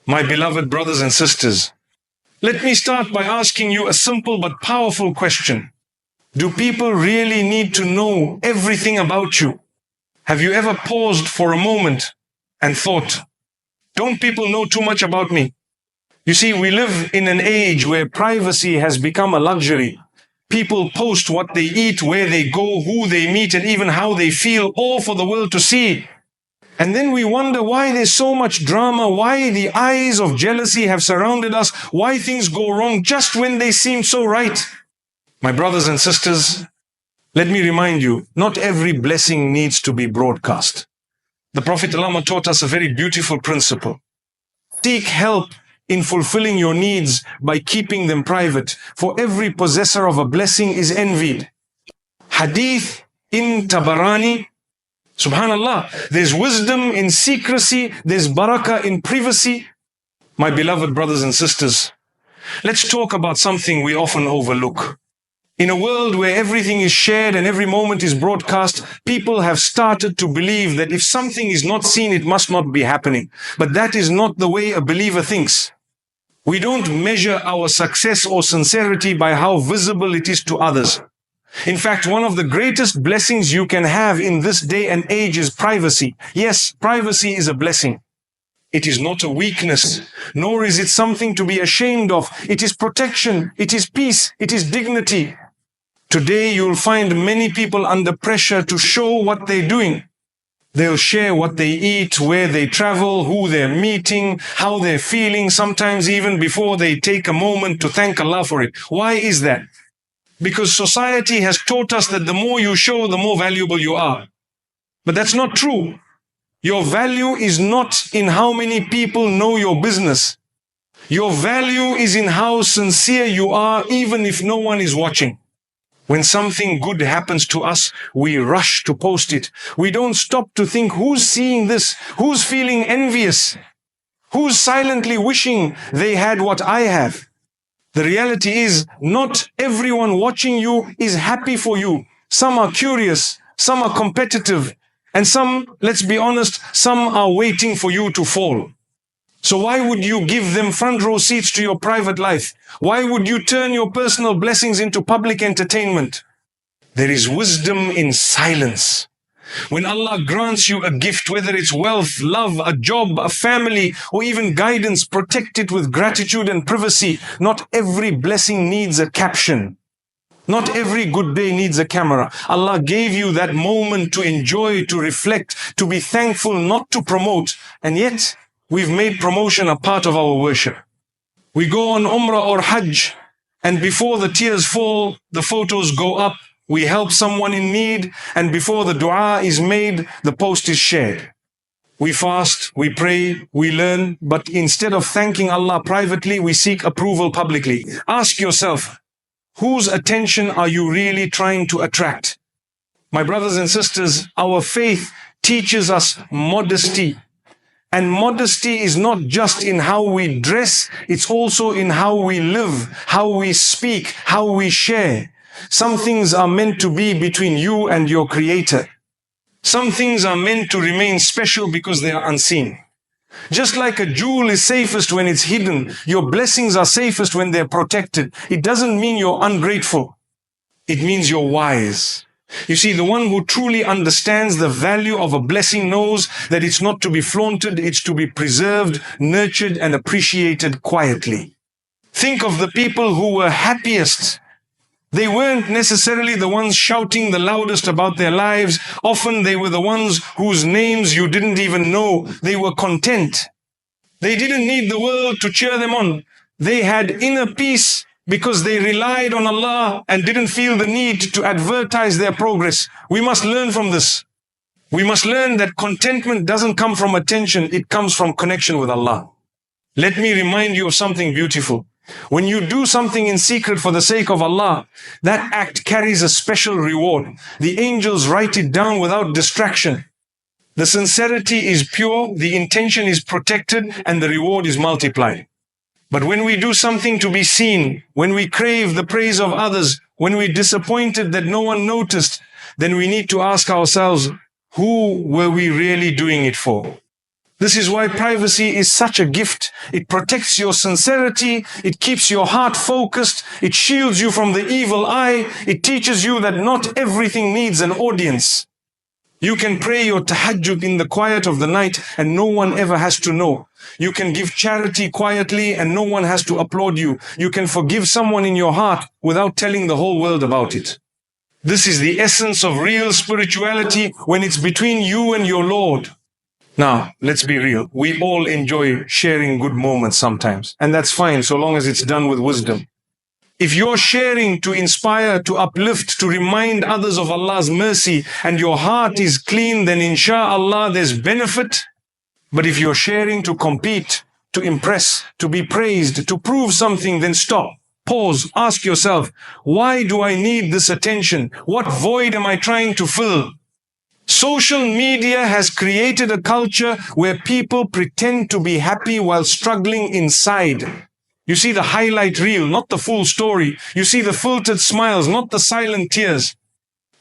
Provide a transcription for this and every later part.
My beloved brothers and sisters, let me start by asking you a simple but powerful question. Do people really need to know everything about you? Have you ever paused for a moment and thought, don't people know too much about me? You see, we live in an age where privacy has become a luxury. People post what they eat, where they go, who they meet, and even how they feel, all for the world to see. And then we wonder why there's so much drama, why the eyes of jealousy have surrounded us, why things go wrong just when they seem so right. My brothers and sisters, let me remind you, not every blessing needs to be broadcast. The Prophet ﷺ taught us a very beautiful principle. Seek help in fulfilling your needs by keeping them private, for every possessor of a blessing is envied. Hadith in Tabarani. Subhanallah, there's wisdom in secrecy, there's barakah in privacy. My beloved brothers and sisters, let's talk about something we often overlook. In a world where everything is shared and every moment is broadcast, people have started to believe that if something is not seen, it must not be happening. But that is not the way a believer thinks. We don't measure our success or sincerity by how visible it is to others. In fact, one of the greatest blessings you can have in this day and age is privacy. Yes, privacy is a blessing. It is not a weakness, nor is it something to be ashamed of. It is protection, it is peace, it is dignity. Today you'll find many people under pressure to show what they're doing. They'll share what they eat, where they travel, who they're meeting, how they're feeling, sometimes even before they take a moment to thank Allah for it. Why is that? Because society has taught us that the more you show, the more valuable you are. But that's not true. Your value is not in how many people know your business. Your value is in how sincere you are, even if no one is watching. When something good happens to us, we rush to post it. We don't stop to think, who's seeing this? Who's feeling envious? Who's silently wishing they had what I have? The reality is, not everyone watching you is happy for you. Some are curious, some are competitive, and some, let's be honest, some are waiting for you to fall. So why would you give them front row seats to your private life? Why would you turn your personal blessings into public entertainment? There is wisdom in silence. When Allah grants you a gift, whether it's wealth, love, a job, a family, or even guidance, protect it with gratitude and privacy. Not every blessing needs a caption. Not every good day needs a camera. Allah gave you that moment to enjoy, to reflect, to be thankful, not to promote. And yet, we've made promotion a part of our worship. We go on Umrah or Hajj, and before the tears fall, the photos go up. We help someone in need, and before the dua is made, the post is shared. We fast, we pray, we learn, but instead of thanking Allah privately, we seek approval publicly. Ask yourself, whose attention are you really trying to attract? My brothers and sisters, our faith teaches us modesty. And modesty is not just in how we dress, it's also in how we live, how we speak, how we share. Some things are meant to be between you and your Creator. Some things are meant to remain special because they are unseen. Just like a jewel is safest when it's hidden, your blessings are safest when they're protected. It doesn't mean you're ungrateful. It means you're wise. You see, the one who truly understands the value of a blessing knows that it's not to be flaunted, it's to be preserved, nurtured, and appreciated quietly. Think of the people who were happiest. They weren't necessarily the ones shouting the loudest about their lives. Often they were the ones whose names you didn't even know. They were content. They didn't need the world to cheer them on. They had inner peace because they relied on Allah and didn't feel the need to advertise their progress. We must learn from this. We must learn that contentment doesn't come from attention. It comes from connection with Allah. Let me remind you of something beautiful. When you do something in secret for the sake of Allah, that act carries a special reward. The angels write it down without distraction. The sincerity is pure, the intention is protected, and the reward is multiplied. But when we do something to be seen, when we crave the praise of others, when we're disappointed that no one noticed, then we need to ask ourselves, who were we really doing it for? This is why privacy is such a gift. It protects your sincerity. It keeps your heart focused. It shields you from the evil eye. It teaches you that not everything needs an audience. You can pray your tahajjud in the quiet of the night and no one ever has to know. You can give charity quietly and no one has to applaud you. You can forgive someone in your heart without telling the whole world about it. This is the essence of real spirituality when it's between you and your Lord. Now, let's be real. We all enjoy sharing good moments sometimes, and that's fine so long as it's done with wisdom. If you're sharing to inspire, to uplift, to remind others of Allah's mercy, and your heart is clean, then insha'Allah there's benefit. But if you're sharing to compete, to impress, to be praised, to prove something, then stop. Pause, ask yourself, why do I need this attention? What void am I trying to fill? Social media has created a culture where people pretend to be happy while struggling inside. You see the highlight reel, not the full story. You see the filtered smiles, not the silent tears.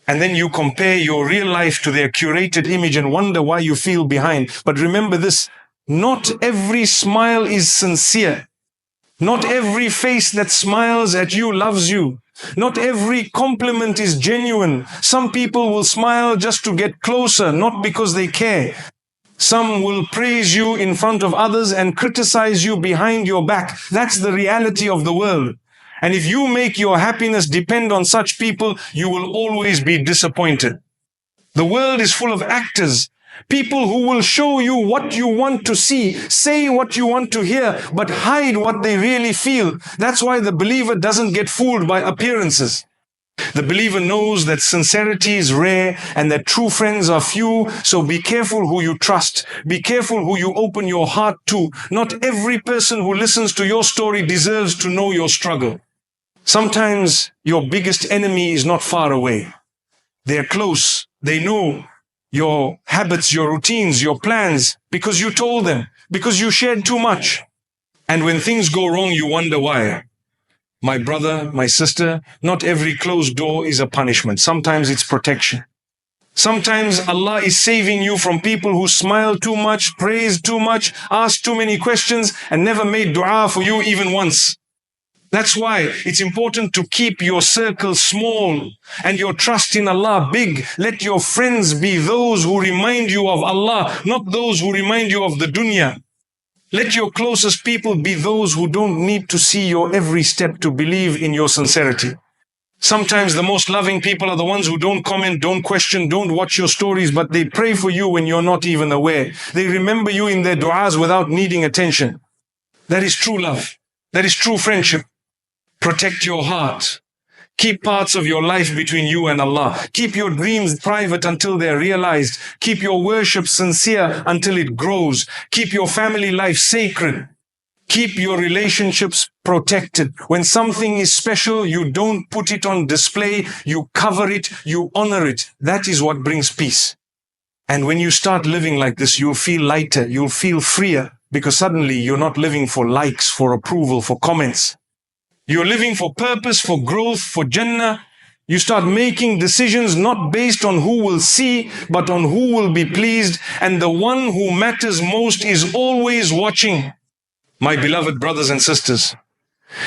And then you compare your real life to their curated image and wonder why you feel behind. But remember this, not every smile is sincere. Not every face that smiles at you loves you. Not every compliment is genuine. Some people will smile just to get closer, not because they care. Some will praise you in front of others and criticize you behind your back. That's the reality of the world. And if you make your happiness depend on such people, you will always be disappointed. The world is full of actors. People who will show you what you want to see, say what you want to hear, but hide what they really feel. That's why the believer doesn't get fooled by appearances. The believer knows that sincerity is rare and that true friends are few, so be careful who you trust. Be careful who you open your heart to. Not every person who listens to your story deserves to know your struggle. Sometimes your biggest enemy is not far away. They're close. They know your habits, your routines, your plans, because you told them, because you shared too much. And when things go wrong, you wonder why. My brother, my sister, not every closed door is a punishment. Sometimes it's protection. Sometimes Allah is saving you from people who smile too much, praise too much, ask too many questions, and never made dua for you even once. That's why it's important to keep your circle small and your trust in Allah big. Let your friends be those who remind you of Allah, not those who remind you of the dunya. Let your closest people be those who don't need to see your every step to believe in your sincerity. Sometimes the most loving people are the ones who don't comment, don't question, don't watch your stories, but they pray for you when you're not even aware. They remember you in their du'as without needing attention. That is true love. That is true friendship. Protect your heart. Keep parts of your life between you and Allah. Keep your dreams private until they're realized. Keep your worship sincere until it grows. Keep your family life sacred. Keep your relationships protected. When something is special, you don't put it on display. You cover it. You honor it. That is what brings peace. And when you start living like this, you'll feel lighter. You'll feel freer because suddenly you're not living for likes, for approval, for comments. You're living for purpose, for growth, for Jannah. You start making decisions not based on who will see, but on who will be pleased. And the one who matters most is always watching. My beloved brothers and sisters,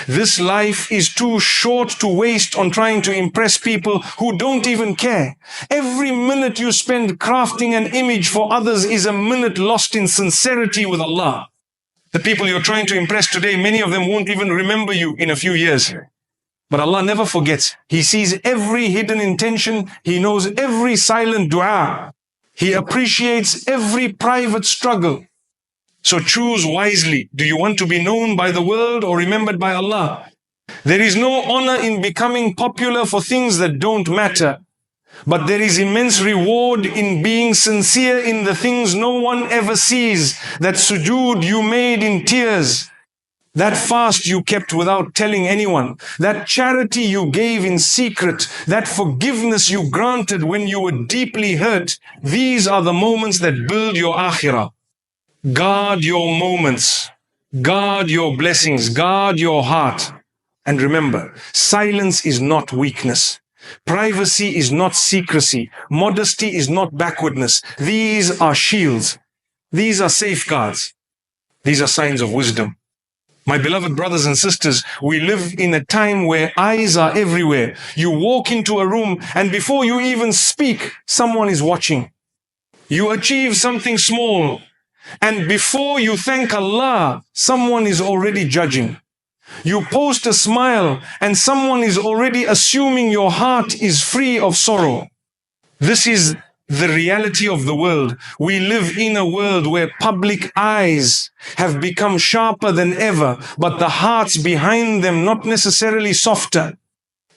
this life is too short to waste on trying to impress people who don't even care. Every minute you spend crafting an image for others is a minute lost in sincerity with Allah. The people you're trying to impress today, many of them won't even remember you in a few years. But Allah never forgets. He sees every hidden intention. He knows every silent dua. He appreciates every private struggle. So choose wisely. Do you want to be known by the world or remembered by Allah? There is no honor in becoming popular for things that don't matter. But there is immense reward in being sincere in the things no one ever sees. That sujood you made in tears. That fast you kept without telling anyone. That charity you gave in secret. That forgiveness you granted when you were deeply hurt. These are the moments that build your akhirah. Guard your moments. Guard your blessings. Guard your heart. And remember, silence is not weakness. Privacy is not secrecy. Modesty is not backwardness. These are shields. These are safeguards. These are signs of wisdom. My beloved brothers and sisters, we live in a time where eyes are everywhere. You walk into a room and before you even speak, someone is watching. You achieve something small and before you thank Allah, someone is already judging. You post a smile and someone is already assuming your heart is free of sorrow. This is the reality of the world. We live in a world where public eyes have become sharper than ever, but the hearts behind them not necessarily softer.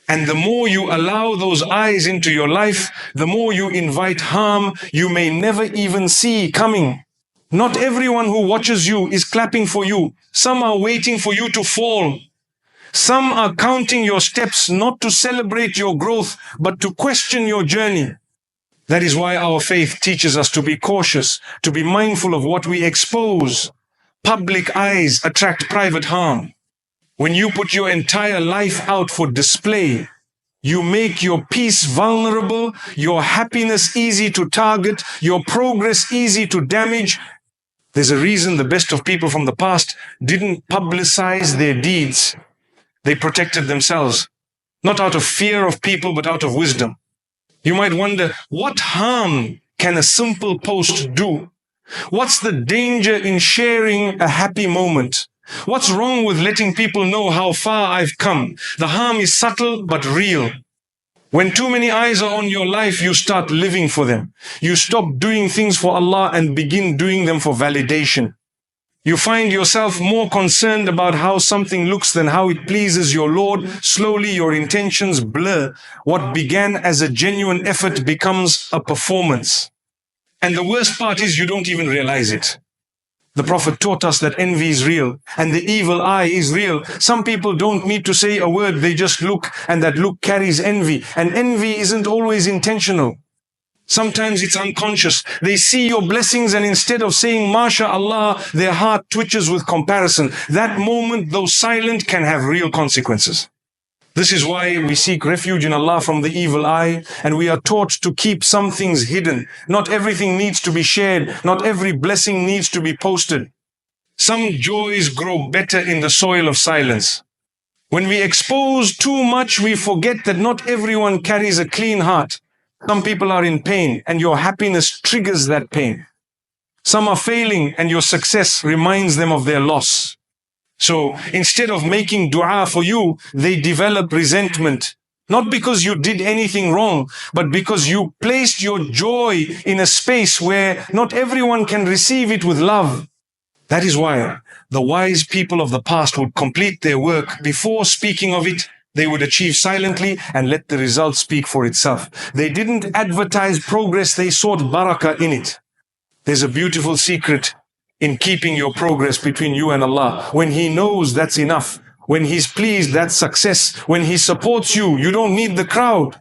And the more you allow those eyes into your life, the more you invite harm you may never even see coming. Not everyone who watches you is clapping for you. Some are waiting for you to fall. Some are counting your steps not to celebrate your growth, but to question your journey. That is why our faith teaches us to be cautious, to be mindful of what we expose. Public eyes attract private harm. When you put your entire life out for display, you make your peace vulnerable, your happiness easy to target, your progress easy to damage. There's a reason the best of people from the past didn't publicize their deeds. They protected themselves, not out of fear of people, but out of wisdom. You might wonder, what harm can a simple post do? What's the danger in sharing a happy moment? What's wrong with letting people know how far I've come? The harm is subtle but real. When too many eyes are on your life, you start living for them. You stop doing things for Allah and begin doing them for validation. You find yourself more concerned about how something looks than how it pleases your Lord. Slowly your intentions blur. What began as a genuine effort becomes a performance. And the worst part is you don't even realize it. The Prophet taught us that envy is real and the evil eye is real. Some people don't need to say a word, they just look, and that look carries envy. And envy isn't always intentional. Sometimes it's unconscious. They see your blessings and instead of saying, MashaAllah, their heart twitches with comparison. That moment, though silent, can have real consequences. This is why we seek refuge in Allah from the evil eye, and we are taught to keep some things hidden. Not everything needs to be shared. Not every blessing needs to be posted. Some joys grow better in the soil of silence. When we expose too much, we forget that not everyone carries a clean heart. Some people are in pain and your happiness triggers that pain. Some are failing and your success reminds them of their loss. So instead of making dua for you, they develop resentment. Not because you did anything wrong, but because you placed your joy in a space where not everyone can receive it with love. That is why the wise people of the past would complete their work before speaking of it. They would achieve silently and let the result speak for itself. They didn't advertise progress, they sought barakah in it. There's a beautiful secret in keeping your progress between you and Allah. When He knows, that's enough. When He's pleased, that's success. When He supports you, you don't need the crowd.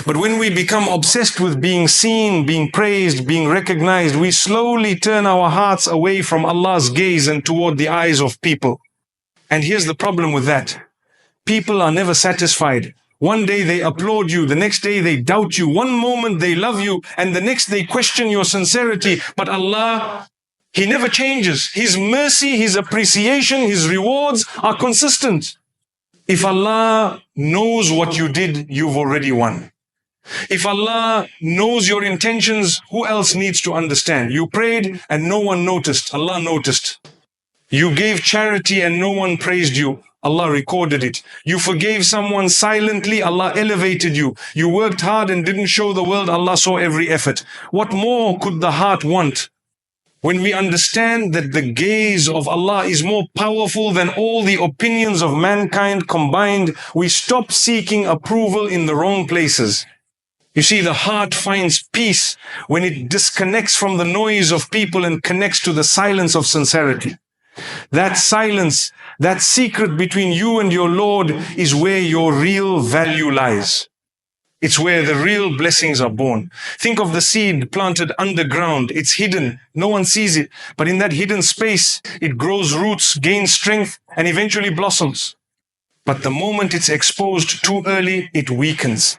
But when we become obsessed with being seen, being praised, being recognized, we slowly turn our hearts away from Allah's gaze and toward the eyes of people. And here's the problem with that. People are never satisfied. One day they applaud you, the next day they doubt you, one moment they love you, and the next they question your sincerity. But Allah, He never changes. His mercy, His appreciation, His rewards are consistent. If Allah knows what you did, you've already won. If Allah knows your intentions, who else needs to understand? You prayed and no one noticed. Allah noticed. You gave charity and no one praised you. Allah recorded it. You forgave someone silently, Allah elevated you. You worked hard and didn't show the world, Allah saw every effort. What more could the heart want? When we understand that the gaze of Allah is more powerful than all the opinions of mankind combined, we stop seeking approval in the wrong places. You see, the heart finds peace when it disconnects from the noise of people and connects to the silence of sincerity. That silence, that secret between you and your Lord is where your real value lies. It's where the real blessings are born. Think of the seed planted underground. It's hidden. No one sees it. But in that hidden space, it grows roots, gains strength, and eventually blossoms. But the moment it's exposed too early, it weakens.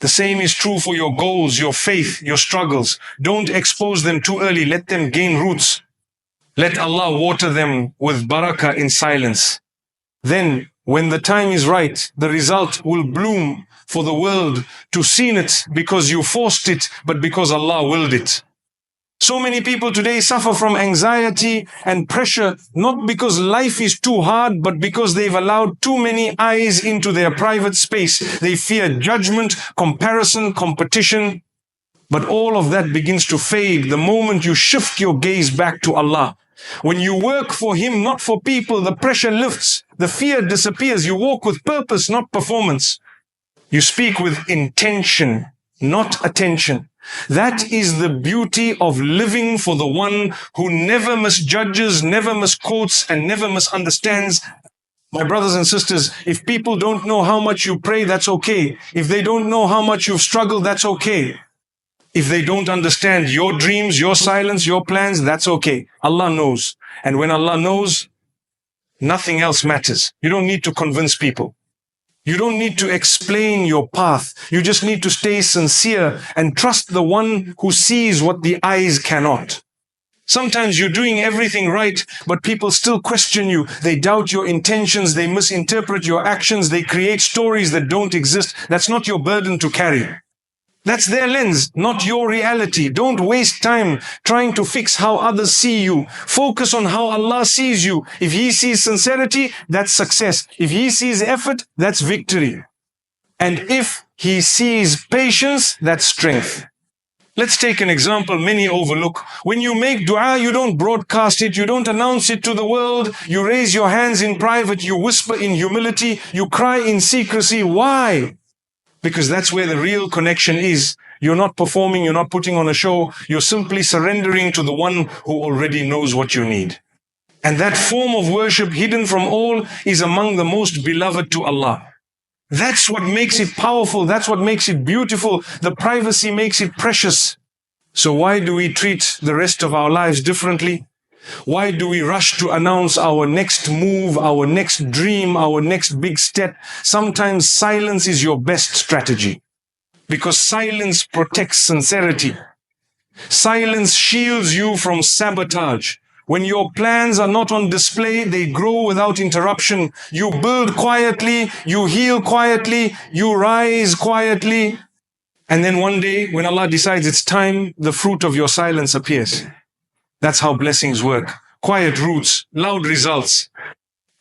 The same is true for your goals, your faith, your struggles. Don't expose them too early. Let them gain roots. Let Allah water them with barakah in silence. Then, when the time is right, the result will bloom for the world to see it because you forced it, but because Allah willed it. So many people today suffer from anxiety and pressure, not because life is too hard, but because they've allowed too many eyes into their private space. They fear judgment, comparison, competition. But all of that begins to fade the moment you shift your gaze back to Allah. When you work for Him, not for people, the pressure lifts, the fear disappears. You walk with purpose, not performance. You speak with intention, not attention. That is the beauty of living for the one who never misjudges, never misquotes, and never misunderstands. My brothers and sisters, if people don't know how much you pray, that's okay. If they don't know how much you've struggled, that's okay. If they don't understand your dreams, your silence, your plans, that's okay. Allah knows. And when Allah knows, nothing else matters. You don't need to convince people. You don't need to explain your path. You just need to stay sincere and trust the one who sees what the eyes cannot. Sometimes you're doing everything right, but people still question you. They doubt your intentions. They misinterpret your actions. They create stories that don't exist. That's not your burden to carry. That's their lens, not your reality. Don't waste time trying to fix how others see you. Focus on how Allah sees you. If He sees sincerity, that's success. If He sees effort, that's victory. And if He sees patience, that's strength. Let's take an example many overlook. When you make dua, you don't broadcast it, you don't announce it to the world, you raise your hands in private, you whisper in humility, you cry in secrecy. Why? Because that's where the real connection is. You're not performing, you're not putting on a show, you're simply surrendering to the one who already knows what you need. And that form of worship, hidden from all, is among the most beloved to Allah. That's what makes it powerful, that's what makes it beautiful. The privacy makes it precious. So why do we treat the rest of our lives differently? Why do we rush to announce our next move, our next dream, our next big step? Sometimes silence is your best strategy, because silence protects sincerity. Silence shields you from sabotage. When your plans are not on display, they grow without interruption. You build quietly, you heal quietly, you rise quietly. And then one day, when Allah decides it's time, the fruit of your silence appears. That's how blessings work. Quiet roots, loud results.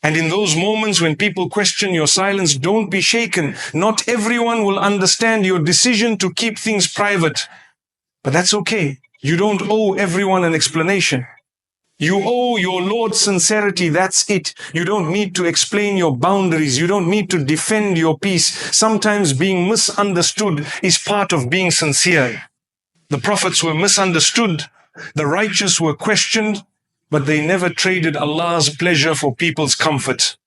And in those moments when people question your silence, don't be shaken. Not everyone will understand your decision to keep things private. But that's okay. You don't owe everyone an explanation. You owe your Lord sincerity, that's it. You don't need to explain your boundaries. You don't need to defend your peace. Sometimes being misunderstood is part of being sincere. The prophets were misunderstood. The righteous were questioned, but they never traded Allah's pleasure for people's comfort.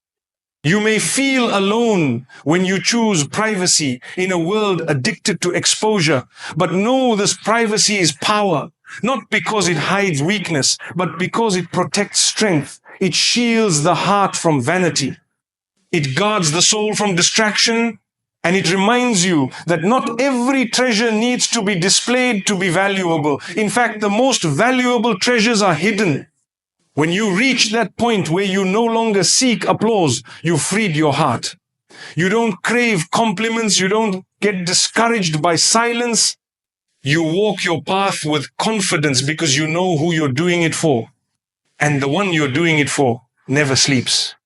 You may feel alone when you choose privacy in a world addicted to exposure, but know this privacy is power, not because it hides weakness, but because it protects strength. It shields the heart from vanity. It guards the soul from distraction. And it reminds you that not every treasure needs to be displayed to be valuable. In fact, the most valuable treasures are hidden. When you reach that point where you no longer seek applause, you've freed your heart. You don't crave compliments. You don't get discouraged by silence. You walk your path with confidence because you know who you're doing it for. And the one you're doing it for never sleeps,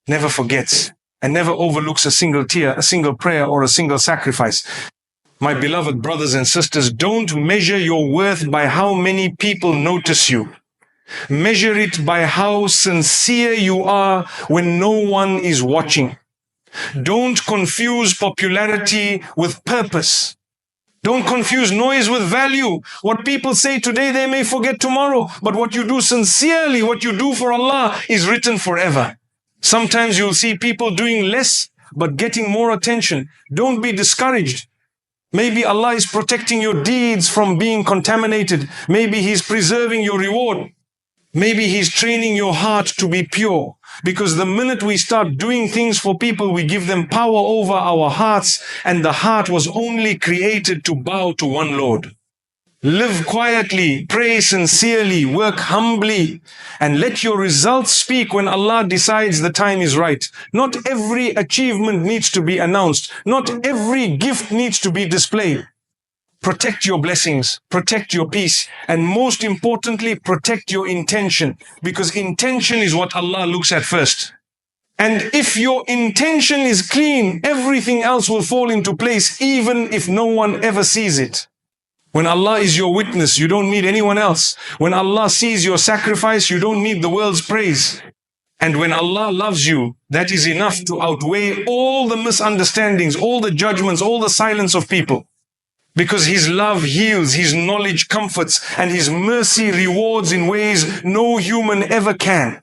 never forgets, and never overlooks a single tear, a single prayer, or a single sacrifice. My beloved brothers and sisters, don't measure your worth by how many people notice you. Measure it by how sincere you are when no one is watching. Don't confuse popularity with purpose. Don't confuse noise with value. What people say today, they may forget tomorrow. But what you do sincerely, what you do for Allah, is written forever. Sometimes you'll see people doing less, but getting more attention. Don't be discouraged. Maybe Allah is protecting your deeds from being contaminated. Maybe He's preserving your reward. Maybe He's training your heart to be pure. Because the minute we start doing things for people, we give them power over our hearts, and the heart was only created to bow to one Lord. Live quietly, pray sincerely, work humbly, and let your results speak when Allah decides the time is right. Not every achievement needs to be announced. Not every gift needs to be displayed. Protect your blessings, protect your peace, and most importantly, protect your intention, because intention is what Allah looks at first. And if your intention is clean, everything else will fall into place, even if no one ever sees it. When Allah is your witness, you don't need anyone else. When Allah sees your sacrifice, you don't need the world's praise. And when Allah loves you, that is enough to outweigh all the misunderstandings, all the judgments, all the silence of people. Because His love heals, His knowledge comforts, and His mercy rewards in ways no human ever can.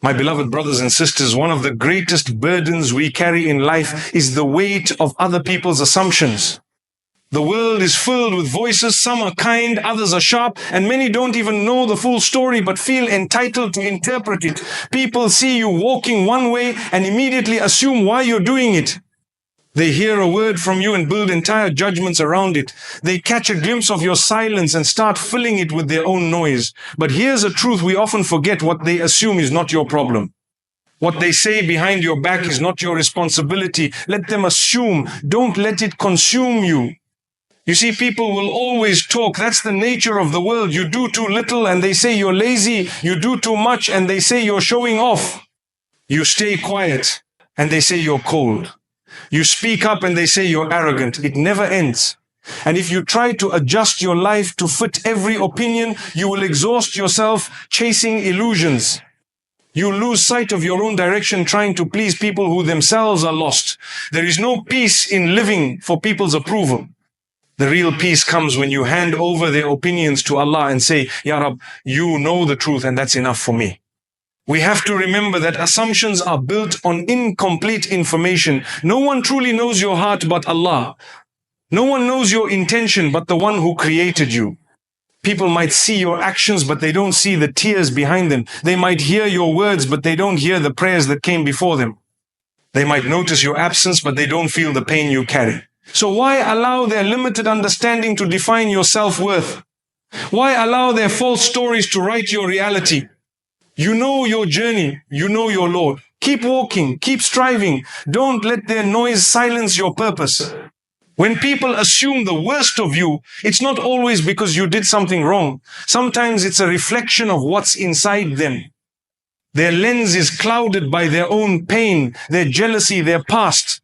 My beloved brothers and sisters, one of the greatest burdens we carry in life is the weight of other people's assumptions. The world is filled with voices. Some are kind, others are sharp, and many don't even know the full story but feel entitled to interpret it. People see you walking one way and immediately assume why you're doing it. They hear a word from you and build entire judgments around it. They catch a glimpse of your silence and start filling it with their own noise. But here's a truth we often forget: what they assume is not your problem. What they say behind your back is not your responsibility. Let them assume. Don't let it consume you. You see, people will always talk. That's the nature of the world. You do too little and they say you're lazy. You do too much and they say you're showing off. You stay quiet and they say you're cold. You speak up and they say you're arrogant. It never ends. And if you try to adjust your life to fit every opinion, you will exhaust yourself chasing illusions. You lose sight of your own direction trying to please people who themselves are lost. There is no peace in living for people's approval. The real peace comes when you hand over their opinions to Allah and say, Ya Rab, you know the truth and that's enough for me. We have to remember that assumptions are built on incomplete information. No one truly knows your heart but Allah. No one knows your intention but the one who created you. People might see your actions but they don't see the tears behind them. They might hear your words but they don't hear the prayers that came before them. They might notice your absence but they don't feel the pain you carry. So why allow their limited understanding to define your self-worth? Why allow their false stories to write your reality? You know your journey. You know your Lord. Keep walking. Keep striving. Don't let their noise silence your purpose. When people assume the worst of you, it's not always because you did something wrong. Sometimes it's a reflection of what's inside them. Their lens is clouded by their own pain, their jealousy, their past.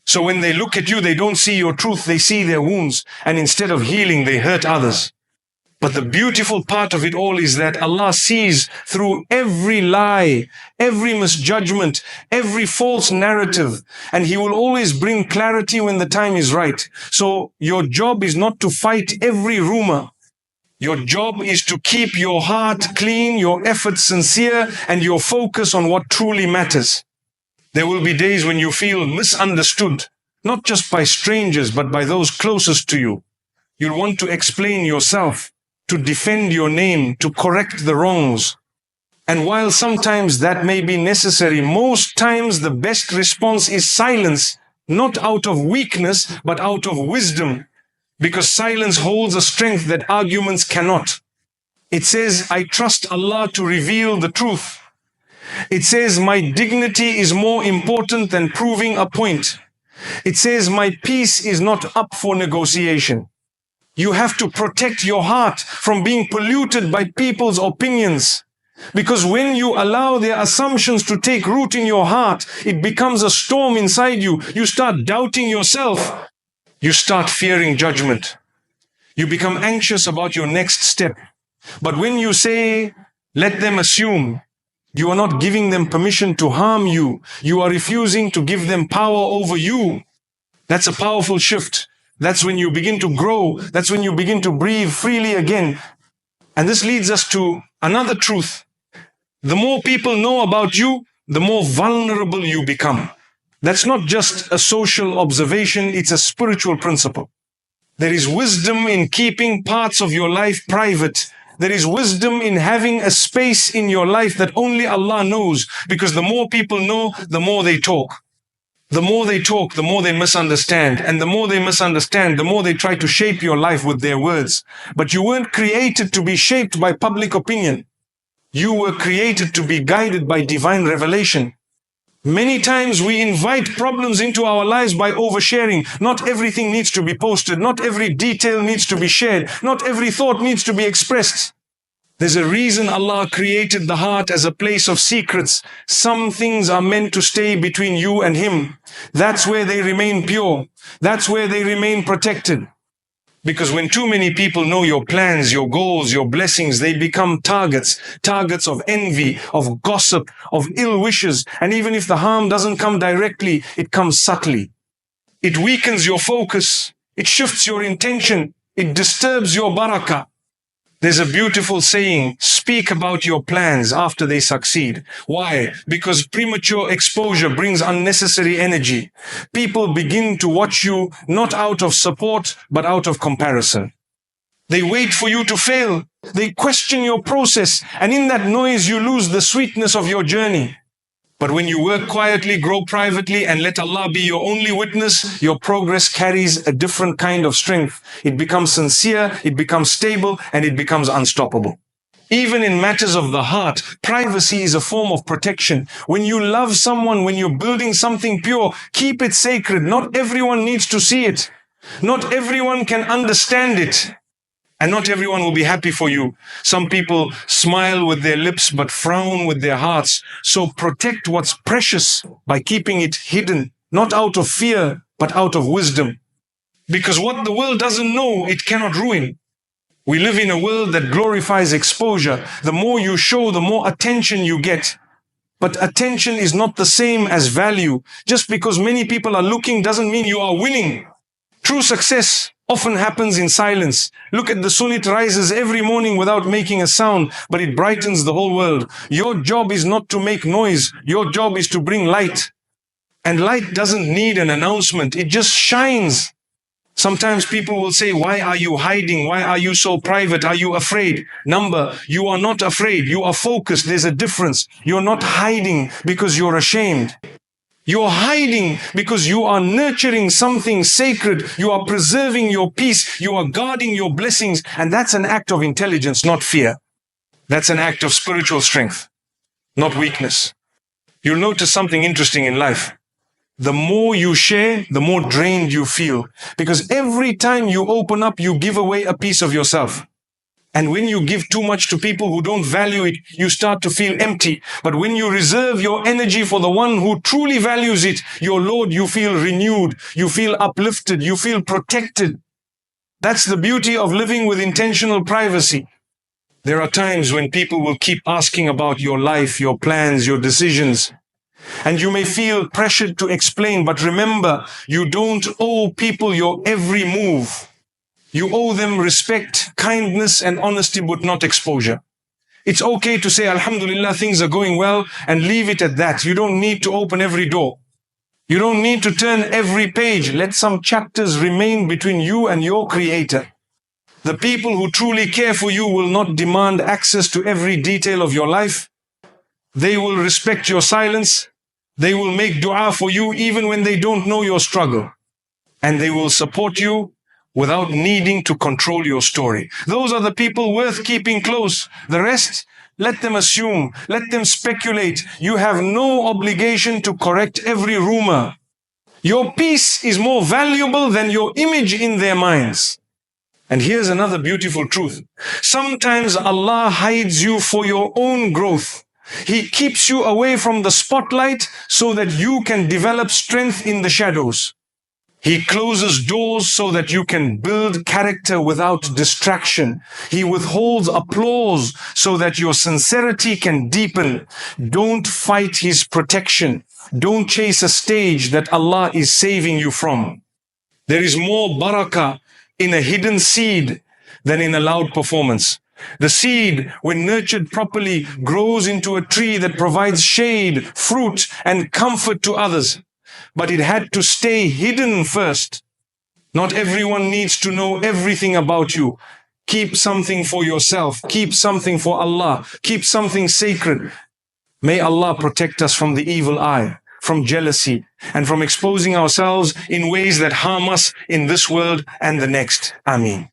So when they look at you, they don't see your truth, they see their wounds. And instead of healing, they hurt others. But the beautiful part of it all is that Allah sees through every lie, every misjudgment, every false narrative. And He will always bring clarity when the time is right. So your job is not to fight every rumor. Your job is to keep your heart clean, your efforts sincere, and your focus on what truly matters. There will be days when you feel misunderstood, not just by strangers, but by those closest to you. You'll want to explain yourself, to defend your name, to correct the wrongs. And while sometimes that may be necessary, most times the best response is silence, not out of weakness, but out of wisdom. Because silence holds a strength that arguments cannot. It says, I trust Allah to reveal the truth. It says, my dignity is more important than proving a point. It says, my peace is not up for negotiation. You have to protect your heart from being polluted by people's opinions. Because when you allow their assumptions to take root in your heart, it becomes a storm inside you. You start doubting yourself. You start fearing judgment. You become anxious about your next step. But when you say, let them assume, you are not giving them permission to harm you. You are refusing to give them power over you. That's a powerful shift. That's when you begin to grow. That's when you begin to breathe freely again. And this leads us to another truth. The more people know about you, the more vulnerable you become. That's not just a social observation, it's a spiritual principle. There is wisdom in keeping parts of your life private, There is wisdom in having a space in your life that only Allah knows, because the more people know, the more they talk. The more they talk, the more they misunderstand. And the more they misunderstand, the more they try to shape your life with their words. But you weren't created to be shaped by public opinion. You were created to be guided by divine revelation. Many times we invite problems into our lives by oversharing. Not everything needs to be posted. Not every detail needs to be shared. Not every thought needs to be expressed. There's a reason Allah created the heart as a place of secrets. Some things are meant to stay between you and Him. That's where they remain pure. That's where they remain protected. Because when too many people know your plans, your goals, your blessings, they become targets of envy, of gossip, of ill wishes. And even if the harm doesn't come directly, it comes subtly. It weakens your focus. It shifts your intention. It disturbs your barakah. There's a beautiful saying, speak about your plans after they succeed. Why? Because premature exposure brings unnecessary energy. People begin to watch you not out of support, but out of comparison. They wait for you to fail. They question your process. And in that noise, you lose the sweetness of your journey. But when you work quietly, grow privately, and let Allah be your only witness, your progress carries a different kind of strength. It becomes sincere, it becomes stable, and it becomes unstoppable. Even in matters of the heart, privacy is a form of protection. When you love someone, when you're building something pure, keep it sacred. Not everyone needs to see it. Not everyone can understand it. And not everyone will be happy for you. Some people smile with their lips but frown with their hearts. So protect what's precious by keeping it hidden, not out of fear, but out of wisdom. Because what the world doesn't know, it cannot ruin. We live in a world that glorifies exposure. The more you show, the more attention you get. But attention is not the same as value. Just because many people are looking doesn't mean you are winning. True success often happens in silence. Look at the sun, it rises every morning without making a sound, but it brightens the whole world. Your job is not to make noise. Your job is to bring light. And light doesn't need an announcement. It just shines. Sometimes people will say, why are you hiding? Why are you so private? Are you afraid? Number, you are not afraid. You are focused. There's a difference. You're not hiding because you're ashamed. You're hiding because you are nurturing something sacred. You are preserving your peace. You are guarding your blessings. And that's an act of intelligence, not fear. That's an act of spiritual strength, not weakness. You'll notice something interesting in life. The more you share, the more drained you feel. Because every time you open up, you give away a piece of yourself. And when you give too much to people who don't value it, you start to feel empty. But when you reserve your energy for the one who truly values it, your Lord, you feel renewed, you feel uplifted, you feel protected. That's the beauty of living with intentional privacy. There are times when people will keep asking about your life, your plans, your decisions. And you may feel pressured to explain, but remember, you don't owe people your every move. You owe them respect, kindness, and honesty, but not exposure. It's okay to say, Alhamdulillah, things are going well, and leave it at that. You don't need to open every door. You don't need to turn every page. Let some chapters remain between you and your Creator. The people who truly care for you will not demand access to every detail of your life. They will respect your silence. They will make dua for you even when they don't know your struggle. And they will support you without needing to control your story. Those are the people worth keeping close. The rest, let them assume, let them speculate. You have no obligation to correct every rumor. Your peace is more valuable than your image in their minds. And here's another beautiful truth. Sometimes Allah hides you for your own growth. He keeps you away from the spotlight so that you can develop strength in the shadows. He closes doors so that you can build character without distraction. He withholds applause so that your sincerity can deepen. Don't fight His protection. Don't chase a stage that Allah is saving you from. There is more barakah in a hidden seed than in a loud performance. The seed, when nurtured properly, grows into a tree that provides shade, fruit, and comfort to others. But it had to stay hidden first. Not everyone needs to know everything about you. Keep something for yourself. Keep something for Allah. Keep something sacred. May Allah protect us from the evil eye, from jealousy, and from exposing ourselves in ways that harm us in this world and the next. Ameen.